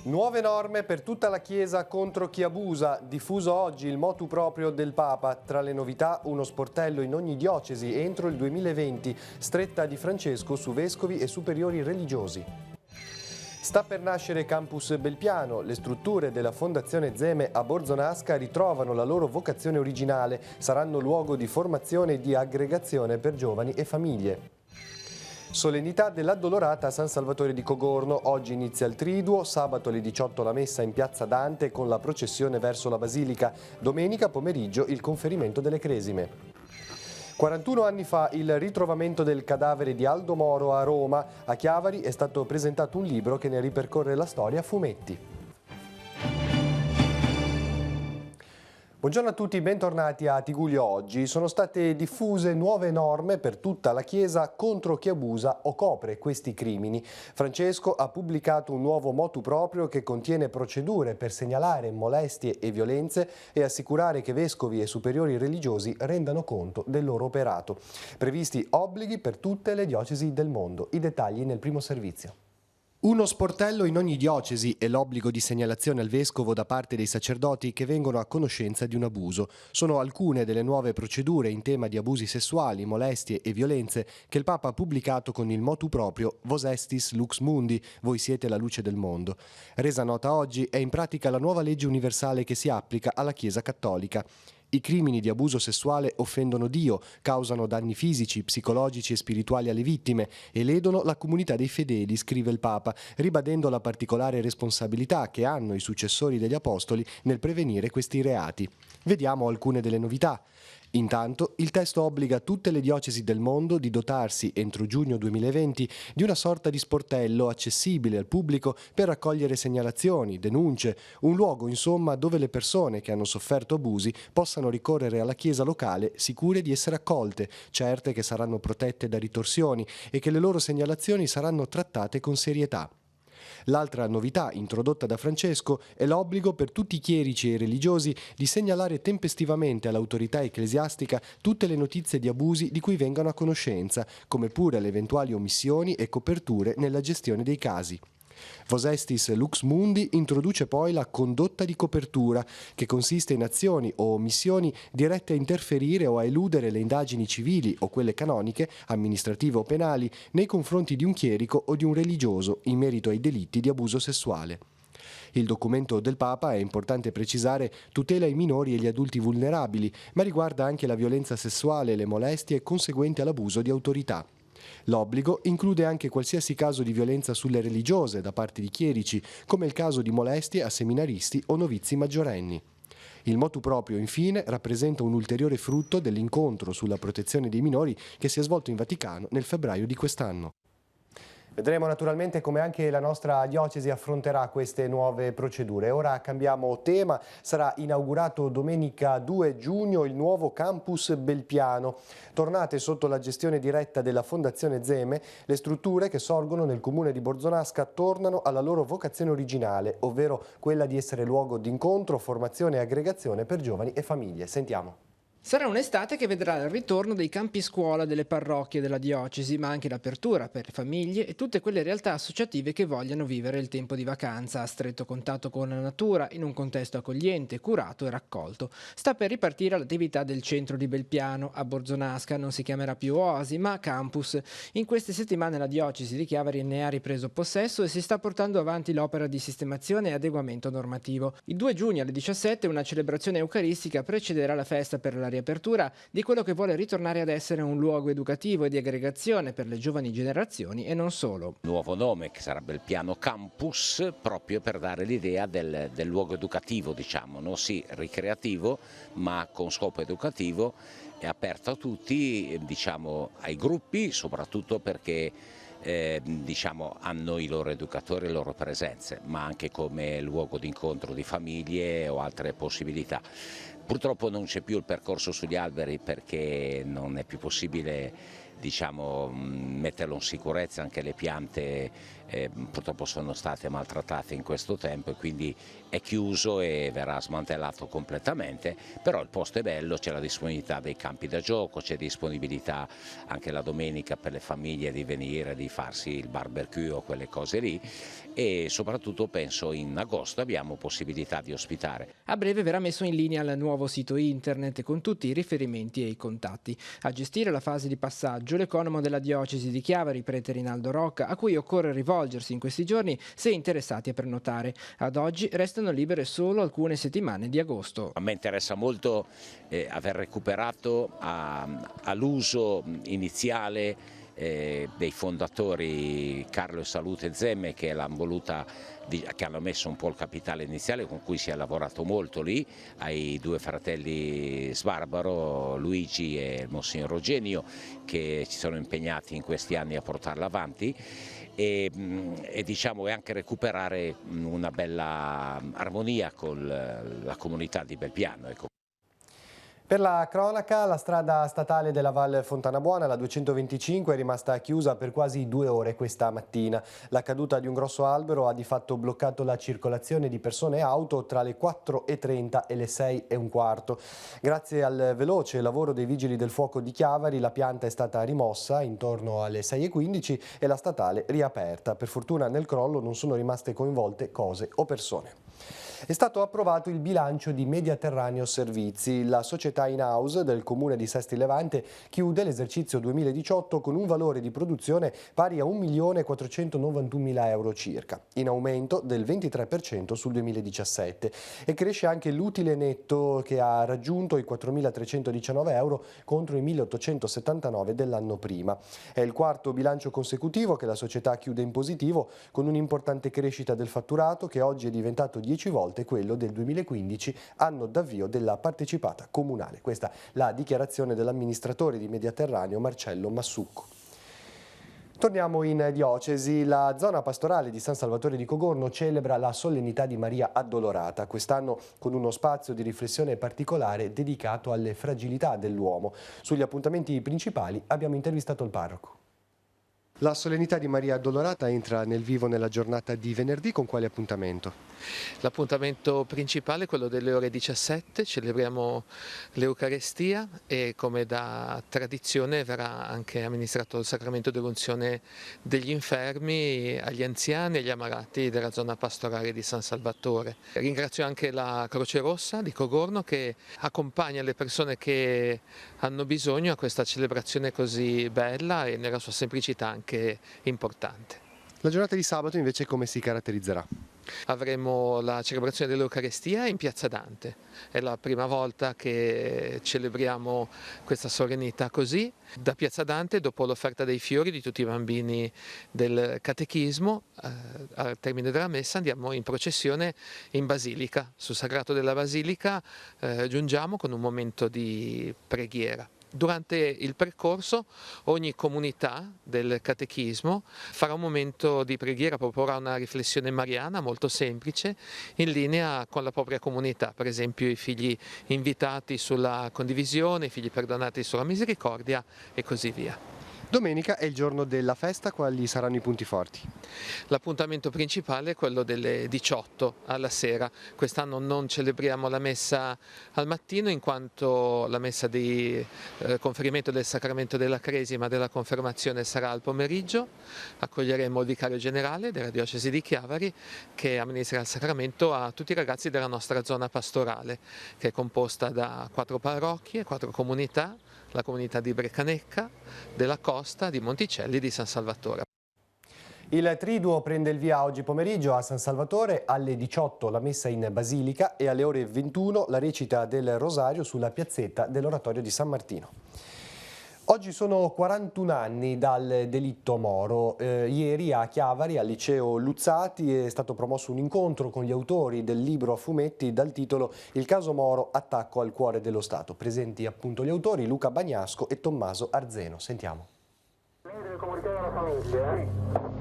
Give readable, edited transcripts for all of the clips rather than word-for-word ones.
Nuove norme per tutta la Chiesa contro chi abusa. Diffuso oggi il motu proprio del Papa. Tra le novità, uno sportello in ogni diocesi entro il 2020. Stretta di Francesco su vescovi e superiori religiosi. Sta per nascere Campus Belpiano. Le strutture della Fondazione Zeme a Borzonasca ritrovano la loro vocazione originale. Saranno luogo di formazione e di aggregazione per giovani e famiglie. Solennità dell'Addolorata a San Salvatore di Cogorno. Oggi inizia il Triduo, sabato alle 18 la messa in Piazza Dante con la processione verso la Basilica. Domenica pomeriggio il conferimento delle cresime. 41 anni fa il ritrovamento del cadavere di Aldo Moro a Roma. A Chiavari è stato presentato un libro che ne ripercorre la storia a fumetti. Buongiorno a tutti, bentornati a Tigullio Oggi. Sono state diffuse nuove norme per tutta la Chiesa contro chi abusa o copre questi crimini. Francesco ha pubblicato un nuovo motu proprio che contiene procedure per segnalare molestie e violenze e assicurare che vescovi e superiori religiosi rendano conto del loro operato. Previsti obblighi per tutte le diocesi del mondo. I dettagli nel primo servizio. Uno sportello in ogni diocesi e l'obbligo di segnalazione al vescovo da parte dei sacerdoti che vengono a conoscenza di un abuso. Sono alcune delle nuove procedure in tema di abusi sessuali, molestie e violenze che il Papa ha pubblicato con il motu proprio Vos estis lux mundi, voi siete la luce del mondo. Resa nota oggi, è in pratica la nuova legge universale che si applica alla Chiesa cattolica. I crimini di abuso sessuale offendono Dio, causano danni fisici, psicologici e spirituali alle vittime e ledono la comunità dei fedeli, scrive il Papa, ribadendo la particolare responsabilità che hanno i successori degli Apostoli nel prevenire questi reati. Vediamo alcune delle novità. Intanto, il testo obbliga tutte le diocesi del mondo di dotarsi, entro giugno 2020, di una sorta di sportello accessibile al pubblico per raccogliere segnalazioni, denunce, un luogo insomma dove le persone che hanno sofferto abusi possano ricorrere alla chiesa locale sicure di essere accolte, certe che saranno protette da ritorsioni e che le loro segnalazioni saranno trattate con serietà. L'altra novità introdotta da Francesco è l'obbligo per tutti i chierici e religiosi di segnalare tempestivamente all'autorità ecclesiastica tutte le notizie di abusi di cui vengano a conoscenza, come pure le eventuali omissioni e coperture nella gestione dei casi. Vos estis lux mundi introduce poi la condotta di copertura, che consiste in azioni o omissioni dirette a interferire o a eludere le indagini civili o quelle canoniche, amministrative o penali, nei confronti di un chierico o di un religioso in merito ai delitti di abuso sessuale. Il documento del Papa, è importante precisare, tutela i minori e gli adulti vulnerabili, ma riguarda anche la violenza sessuale e le molestie conseguenti all'abuso di autorità. L'obbligo include anche qualsiasi caso di violenza sulle religiose da parte di chierici, come il caso di molestie a seminaristi o novizi maggiorenni. Il motu proprio, infine, rappresenta un ulteriore frutto dell'incontro sulla protezione dei minori che si è svolto in Vaticano nel febbraio di quest'anno. Vedremo naturalmente come anche la nostra diocesi affronterà queste nuove procedure. Ora cambiamo tema, sarà inaugurato domenica 2 giugno il nuovo campus Belpiano. Tornate sotto la gestione diretta della Fondazione Zeme, le strutture che sorgono nel comune di Borzonasca tornano alla loro vocazione originale, ovvero quella di essere luogo di incontro, formazione e aggregazione per giovani e famiglie. Sentiamo. Sarà un'estate che vedrà il ritorno dei campi scuola delle parrocchie della diocesi, ma anche l'apertura per le famiglie e tutte quelle realtà associative che vogliano vivere il tempo di vacanza a stretto contatto con la natura, in un contesto accogliente, curato e raccolto. Sta per ripartire l'attività del centro di Belpiano. A Borzonasca non si chiamerà più Oasi, ma Campus. In queste settimane la diocesi di Chiavari ne ha ripreso possesso e si sta portando avanti l'opera di sistemazione e adeguamento normativo. Il 2 giugno alle 17 una celebrazione eucaristica precederà la festa per la riapertura di quello che vuole ritornare ad essere un luogo educativo e di aggregazione per le giovani generazioni e non solo. Nuovo nome che sarebbe il piano Campus, proprio per dare l'idea del luogo educativo, diciamo, no? Sì, ricreativo, ma con scopo educativo, è aperto a tutti, diciamo ai gruppi, soprattutto perché diciamo, hanno i loro educatori e le loro presenze, ma anche come luogo di incontro di famiglie o altre possibilità. Purtroppo non c'è più il percorso sugli alberi perché non è più possibile diciamo, metterlo in sicurezza. Anche le piante purtroppo sono state maltrattate in questo tempo e quindi è chiuso e verrà smantellato completamente, però il posto è bello, c'è la disponibilità dei campi da gioco, c'è disponibilità anche la domenica per le famiglie di venire, di farsi il barbecue o quelle cose lì, e soprattutto penso in agosto abbiamo possibilità di ospitare. A breve verrà messo in linea il nuovo sito internet con tutti i riferimenti e i contatti. A gestire la fase di passaggio l'economo della diocesi di Chiavari, prete Rinaldo Rocca, a cui occorre rivolgersi in questi giorni se interessati a prenotare. Ad oggi restano libere solo alcune settimane di agosto. A me interessa molto aver recuperato all'uso iniziale dei fondatori Carlo e Salute Zemme, che hanno messo un po' il capitale iniziale con cui si è lavorato molto lì, ai due fratelli Sbarbaro, Luigi e Monsignor Eugenio, che ci sono impegnati in questi anni a portarla avanti, e diciamo, e anche recuperare una bella armonia con la comunità di Belpiano. Ecco. Per la cronaca, la strada statale della Val Fontanabuona, la 225, è rimasta chiusa per quasi 2 ore questa mattina. La caduta di un grosso albero ha di fatto bloccato la circolazione di persone e auto tra le 4:30 e le 6:15. Grazie al veloce lavoro dei vigili del fuoco di Chiavari, la pianta è stata rimossa intorno alle 6:15 e la statale riaperta. Per fortuna nel crollo non sono rimaste coinvolte cose o persone. È stato approvato il bilancio di Mediaterraneo Servizi. La società in-house del comune di Sesti Levante chiude l'esercizio 2018 con un valore di produzione pari a 1.491.000 euro circa, in aumento del 23% sul 2017, e cresce anche l'utile netto, che ha raggiunto i 4.319 euro contro i 1.879 dell'anno prima. È il quarto bilancio consecutivo che la società chiude in positivo, con un'importante crescita del fatturato, che oggi è diventato 10 volte quello del 2015, anno d'avvio della partecipata comunale. Questa la dichiarazione dell'amministratore di Mediaterraneo Marcello Massucco. Torniamo in diocesi. La zona pastorale di San Salvatore di Cogorno celebra la solennità di Maria Addolorata, quest'anno con uno spazio di riflessione particolare dedicato alle fragilità dell'uomo. Sugli appuntamenti principali abbiamo intervistato il parroco. La solennità di Maria Addolorata entra nel vivo nella giornata di venerdì. Con quale appuntamento? L'appuntamento principale è quello delle ore 17, celebriamo l'Eucarestia e, come da tradizione, verrà anche amministrato il sacramento dell'unzione degli infermi agli anziani e agli ammalati della zona pastorale di San Salvatore. Ringrazio anche la Croce Rossa di Cogorno, che accompagna le persone che hanno bisogno a questa celebrazione così bella e nella sua semplicità anche importante. La giornata di sabato invece come si caratterizzerà? Avremo la celebrazione dell'Eucarestia in Piazza Dante. È la prima volta che celebriamo questa solennità così. Da Piazza Dante, dopo l'offerta dei fiori di tutti i bambini del catechismo, al termine della messa andiamo in processione in Basilica. Sul Sagrato della Basilica giungiamo con un momento di preghiera. Durante il percorso ogni comunità del catechismo farà un momento di preghiera, proporrà una riflessione mariana molto semplice in linea con la propria comunità, per esempio i figli invitati sulla condivisione, i figli perdonati sulla misericordia e così via. Domenica è il giorno della festa, quali saranno i punti forti? L'appuntamento principale è quello delle 18 alla sera. Quest'anno non celebriamo la messa al mattino, in quanto la messa di conferimento del sacramento della Cresima della confermazione sarà al pomeriggio. Accoglieremo il vicario generale della diocesi di Chiavari, che amministrerà il sacramento a tutti i ragazzi della nostra zona pastorale, che è composta da 4 parrocchie, 4 comunità: la comunità di Brecanecca, della Costa, di Monticelli e di San Salvatore. Il Triduo prende il via oggi pomeriggio a San Salvatore, alle 18 la messa in Basilica e alle ore 21 la recita del Rosario sulla piazzetta dell'Oratorio di San Martino. Oggi sono 41 anni dal delitto Moro. Ieri a Chiavari, al liceo Luzzati, è stato promosso un incontro con gli autori del libro a fumetti dal titolo Il caso Moro, attacco al cuore dello Stato. Presenti appunto gli autori Luca Bagnasco e Tommaso Arzeno. Sentiamo. Le comunità della famiglia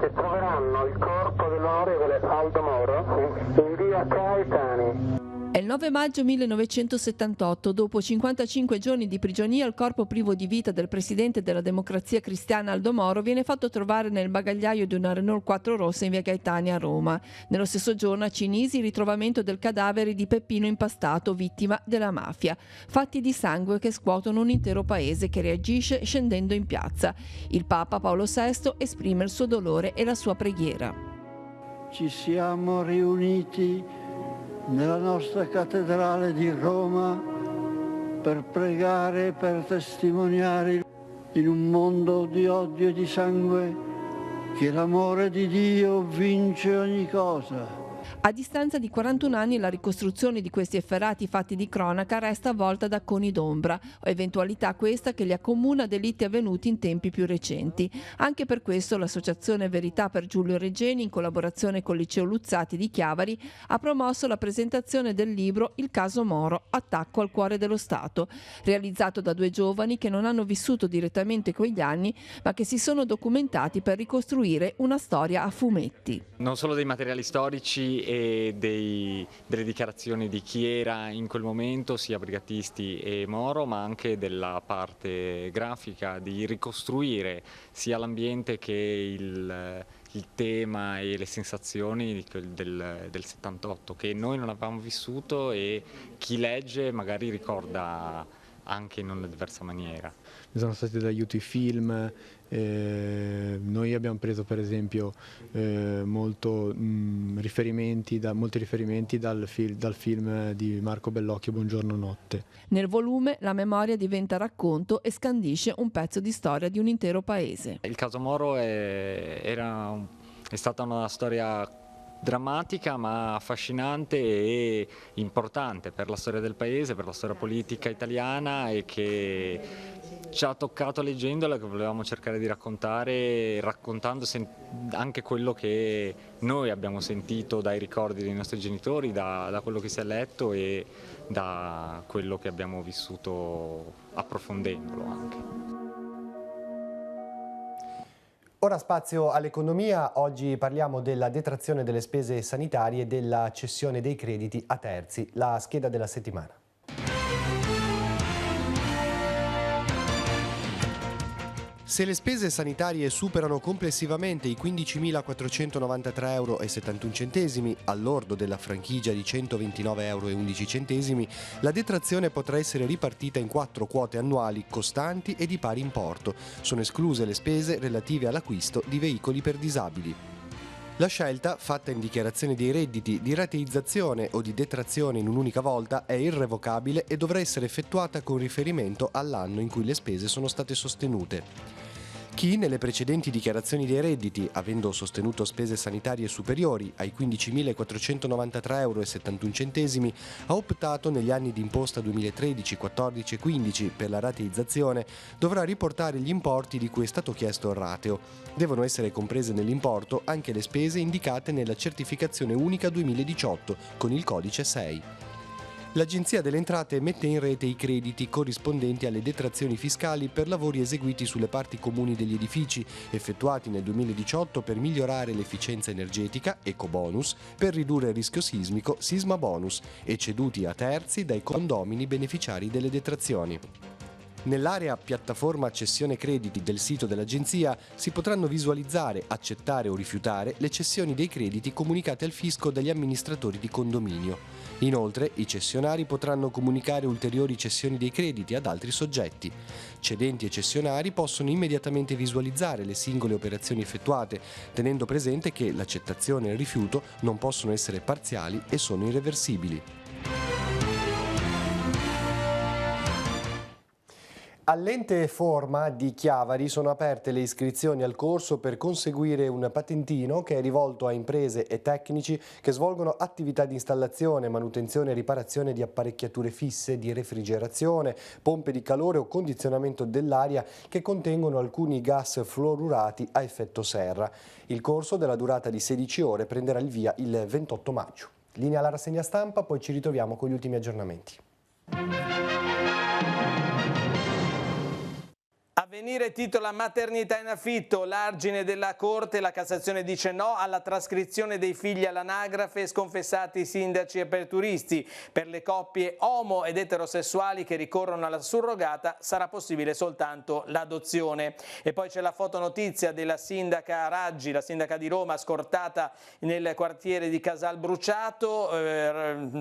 che troveranno il corpo dell'onorevole Aldo Moro in via Caetani. È il 9 maggio 1978, dopo 55 giorni di prigionia, il corpo privo di vita del presidente della Democrazia Cristiana Aldo Moro viene fatto trovare nel bagagliaio di una Renault 4 rossa in via Gaetani a Roma. Nello stesso giorno a Cinisi il ritrovamento del cadavere di Peppino Impastato, vittima della mafia. Fatti di sangue che scuotono un intero paese che reagisce scendendo in piazza. Il Papa Paolo VI esprime il suo dolore e la sua preghiera. Ci siamo riuniti nella nostra cattedrale di Roma per pregare, per testimoniare in un mondo di odio e di sangue che l'amore di Dio vince ogni cosa. A distanza di 41 anni la ricostruzione di questi efferati fatti di cronaca resta avvolta da coni d'ombra, eventualità questa che li accomuna a delitti avvenuti in tempi più recenti. Anche per questo l'associazione Verità per Giulio Regeni, in collaborazione col Liceo Luzzati di Chiavari, ha promosso la presentazione del libro Il caso Moro, attacco al cuore dello Stato, realizzato da due giovani che non hanno vissuto direttamente quegli anni, ma che si sono documentati per ricostruire una storia a fumetti. Non solo dei materiali storici e delle dichiarazioni di chi era in quel momento, sia Brigatisti e Moro, ma anche della parte grafica, di ricostruire sia l'ambiente che il tema e le sensazioni del 78, che noi non avevamo vissuto e chi legge magari ricorda anche in una diversa maniera. Mi sono stati d'aiuto i film, noi abbiamo preso per esempio molti riferimenti dal film di Marco Bellocchio, Buongiorno Notte. Nel volume la memoria diventa racconto e scandisce un pezzo di storia di un intero paese. Il caso Moro è stata una storia drammatica ma affascinante e importante per la storia del paese, per la storia politica italiana, e che ci ha toccato leggendola, che volevamo cercare di raccontare, raccontando anche quello che noi abbiamo sentito dai ricordi dei nostri genitori, da quello che si è letto e da quello che abbiamo vissuto approfondendolo anche. Ora spazio all'economia, oggi parliamo della detrazione delle spese sanitarie e della cessione dei crediti a terzi, la scheda della settimana. Se le spese sanitarie superano complessivamente i 15.493,71 euro, al lordo della franchigia di 129,11 euro, la detrazione potrà essere ripartita in 4 quote annuali costanti e di pari importo. Sono escluse le spese relative all'acquisto di veicoli per disabili. La scelta, fatta in dichiarazione dei redditi, di rateizzazione o di detrazione in un'unica volta, è irrevocabile e dovrà essere effettuata con riferimento all'anno in cui le spese sono state sostenute. Chi nelle precedenti dichiarazioni dei redditi, avendo sostenuto spese sanitarie superiori ai 15.493,71 euro, ha optato negli anni di imposta 2013, 14 e 15 per la rateizzazione, dovrà riportare gli importi di cui è stato chiesto il rateo. Devono essere comprese nell'importo anche le spese indicate nella certificazione unica 2018 con il codice 6. L'Agenzia delle Entrate mette in rete i crediti corrispondenti alle detrazioni fiscali per lavori eseguiti sulle parti comuni degli edifici, effettuati nel 2018 per migliorare l'efficienza energetica, ecobonus, per ridurre il rischio sismico, sisma bonus, e ceduti a terzi dai condomini beneficiari delle detrazioni. Nell'area piattaforma cessione crediti del sito dell'Agenzia si potranno visualizzare, accettare o rifiutare le cessioni dei crediti comunicate al fisco dagli amministratori di condominio. Inoltre, i cessionari potranno comunicare ulteriori cessioni dei crediti ad altri soggetti. Cedenti e cessionari possono immediatamente visualizzare le singole operazioni effettuate, tenendo presente che l'accettazione e il rifiuto non possono essere parziali e sono irreversibili. All'ente Forma di Chiavari sono aperte le iscrizioni al corso per conseguire un patentino che è rivolto a imprese e tecnici che svolgono attività di installazione, manutenzione e riparazione di apparecchiature fisse di refrigerazione, pompe di calore o condizionamento dell'aria che contengono alcuni gas fluorurati a effetto serra. Il corso, della durata di 16 ore, prenderà il via il 28 maggio. Linea alla rassegna stampa, poi ci ritroviamo con gli ultimi aggiornamenti. Avvenire titola maternità in affitto, l'argine della Corte, la Cassazione dice no alla trascrizione dei figli all'anagrafe, sconfessati sindaci e aperturisti. Per le coppie omo ed eterosessuali che ricorrono alla surrogata sarà possibile soltanto l'adozione. E poi c'è la fotonotizia della sindaca Raggi, la sindaca di Roma, scortata nel quartiere di Casal Bruciato.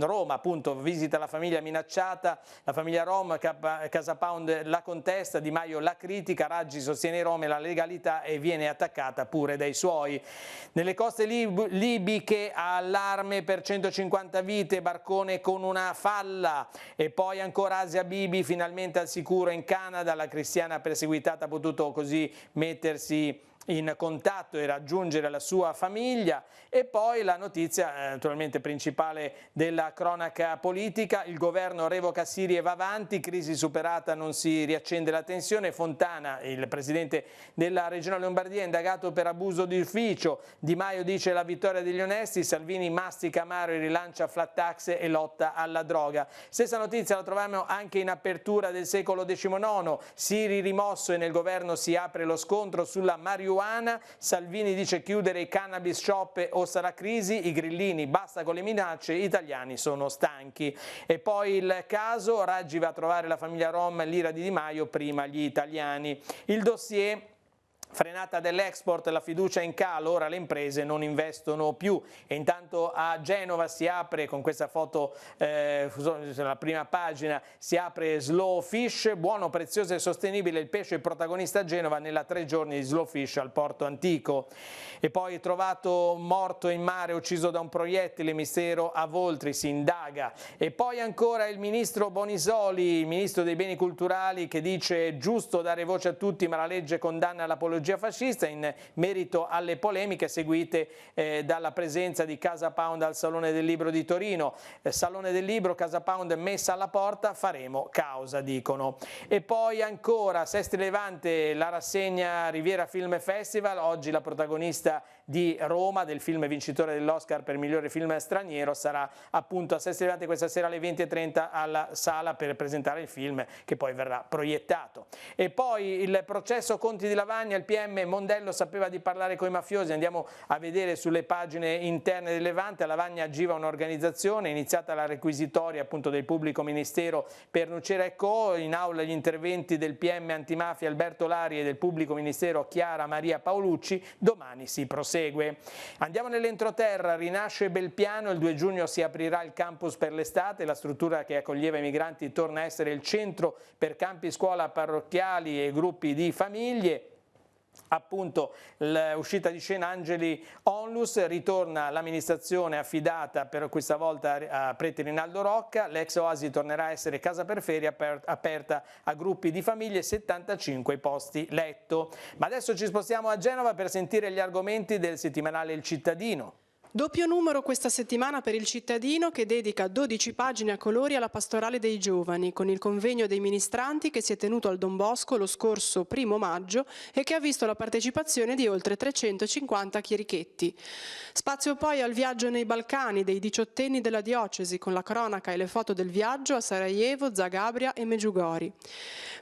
Roma appunto visita la famiglia minacciata, la famiglia Rom, Casa Pound la contesta, Di Maio la critica, Raggi sostiene Rom e la legalità e viene attaccata pure dai suoi. Nelle coste libiche allarme per 150 vite, barcone con una falla. E poi ancora Asia Bibi finalmente al sicuro in Canada, la cristiana perseguitata ha potuto così mettersi in contatto e raggiungere la sua famiglia. E poi la notizia naturalmente principale della cronaca politica: il governo revoca Siri e va avanti, crisi superata, non si riaccende la tensione. Fontana, il presidente della regione Lombardia, è indagato per abuso di ufficio. Di Maio dice la vittoria degli onesti, Salvini mastica amaro e rilancia flat tax e lotta alla droga. Stessa notizia la troviamo anche in apertura del Secolo XIX, Siri rimosso e nel governo si apre lo scontro sulla marijuana. Salvini dice chiudere i cannabis shop o sarà crisi, i grillini basta con le minacce, gli italiani sono stanchi. E poi il caso, Raggi va a trovare la famiglia Rom, l'ira di Di Maio, prima gli italiani. Il dossier: frenata dell'export, la fiducia in calo, ora le imprese non investono più. E intanto a Genova si apre, con questa foto sulla prima pagina, si apre Slow Fish, buono, prezioso e sostenibile il pesce protagonista a Genova nella 3 giorni di Slow Fish al porto antico. E poi trovato morto in mare, ucciso da un proiettile, mistero a Voltri, si indaga. E poi ancora il ministro Bonisoli, il ministro dei beni culturali, che dice giusto dare voce a tutti ma la legge condanna l'apologia fascista, in merito alle polemiche seguite dalla presenza di Casa Pound al Salone del Libro di Torino. Salone del Libro, Casa Pound messa alla porta, faremo causa, dicono. E poi ancora Sesti Levante, la rassegna Riviera Film Festival, oggi la protagonista di Roma, del film vincitore dell'Oscar per migliore film straniero, sarà appunto a Sesti Levante questa sera alle 20:30 alla Sala per presentare il film che poi verrà proiettato. E poi il processo Conti di Lavagna, il PM Mondello sapeva di parlare con i mafiosi. Andiamo a vedere sulle pagine interne del Levante. A Lavagna agiva un'organizzazione, iniziata la requisitoria appunto del pubblico ministero per Nucera e Co. In aula gli interventi del PM antimafia Alberto Lari e del pubblico ministero Chiara Maria Paolucci. Domani si prosegue. Andiamo nell'entroterra, rinasce Belpiano, il 2 giugno si aprirà il campus per l'estate, la struttura che accoglieva i migranti torna a essere il centro per campi scuola parrocchiali e gruppi di famiglie. Appunto l'uscita di scena Angeli Onlus, ritorna l'amministrazione affidata per questa volta a Prete Rinaldo Rocca, l'ex Oasi tornerà a essere casa per ferie aperta a gruppi di famiglie, 75 posti letto. Ma adesso ci spostiamo a Genova per sentire gli argomenti del settimanale Il Cittadino. Doppio numero questa settimana per Il Cittadino, che dedica 12 pagine a colori alla pastorale dei giovani, con il convegno dei ministranti che si è tenuto al Don Bosco lo scorso 1° maggio e che ha visto la partecipazione di oltre 350 chierichetti. Spazio poi al viaggio nei Balcani dei 18enni della diocesi, con la cronaca e le foto del viaggio a Sarajevo, Zagabria e Meggiugori.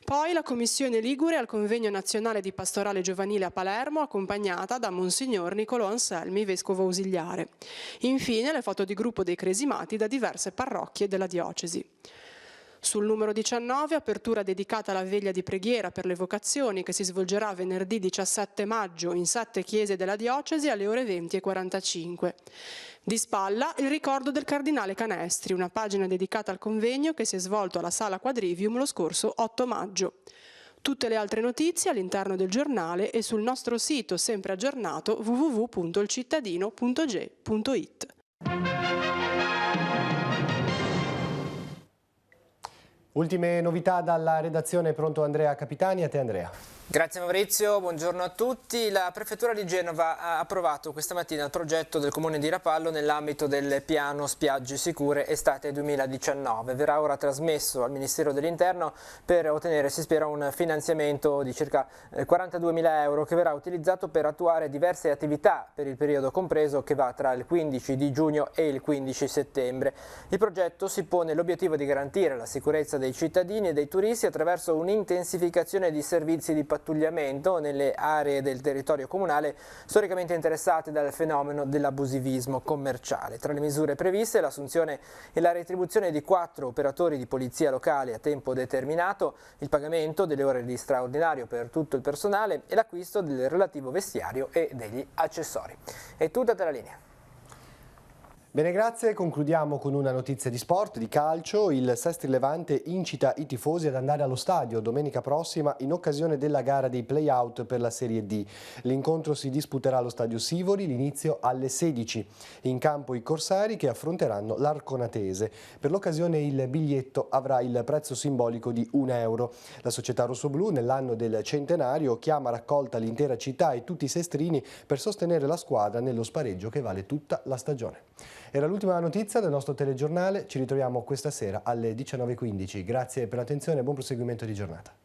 Poi la Commissione Ligure al convegno nazionale di pastorale giovanile a Palermo, accompagnata da Monsignor Nicolò Anselmi, vescovo ausiliare. Infine le foto di gruppo dei cresimati da diverse parrocchie della diocesi. Sul numero 19, apertura dedicata alla veglia di preghiera per le vocazioni che si svolgerà venerdì 17 maggio in 7 chiese della diocesi alle ore 20:45. Di spalla il ricordo del cardinale Canestri, una pagina dedicata al convegno che si è svolto alla Sala Quadrivium lo scorso 8 maggio. Tutte le altre notizie all'interno del giornale e sul nostro sito sempre aggiornato www.ilcittadino.ge.it. Ultime novità dalla redazione, pronto Andrea Capitani, a te Andrea. Grazie Maurizio, buongiorno a tutti. La Prefettura di Genova ha approvato questa mattina il progetto del Comune di Rapallo nell'ambito del piano Spiagge Sicure Estate 2019. Verrà ora trasmesso al Ministero dell'Interno per ottenere, si spera, un finanziamento di circa 42.000 euro che verrà utilizzato per attuare diverse attività per il periodo compreso che va tra il 15 di giugno e il 15 settembre. Il progetto si pone l'obiettivo di garantire la sicurezza dei cittadini e dei turisti attraverso un'intensificazione di servizi di pattugliamento pattugliamento nelle aree del territorio comunale storicamente interessate dal fenomeno dell'abusivismo commerciale. Tra le misure previste l'assunzione e la retribuzione di 4 operatori di polizia locale a tempo determinato, il pagamento delle ore di straordinario per tutto il personale e l'acquisto del relativo vestiario e degli accessori. È tutta la linea. Bene, grazie. Concludiamo con una notizia di sport, di calcio. Il Sestri Levante incita i tifosi ad andare allo stadio domenica prossima in occasione della gara dei play-out per la Serie D. L'incontro si disputerà allo stadio Sivori, l'inizio alle 16. In campo i corsari che affronteranno l'Arconatese. Per l'occasione il biglietto avrà il prezzo simbolico di €1. La società rossoblù nell'anno del centenario chiama a raccolta l'intera città e tutti i sestrini per sostenere la squadra nello spareggio che vale tutta la stagione. Era l'ultima notizia del nostro telegiornale, ci ritroviamo questa sera alle 19:15. Grazie per l'attenzione e buon proseguimento di giornata.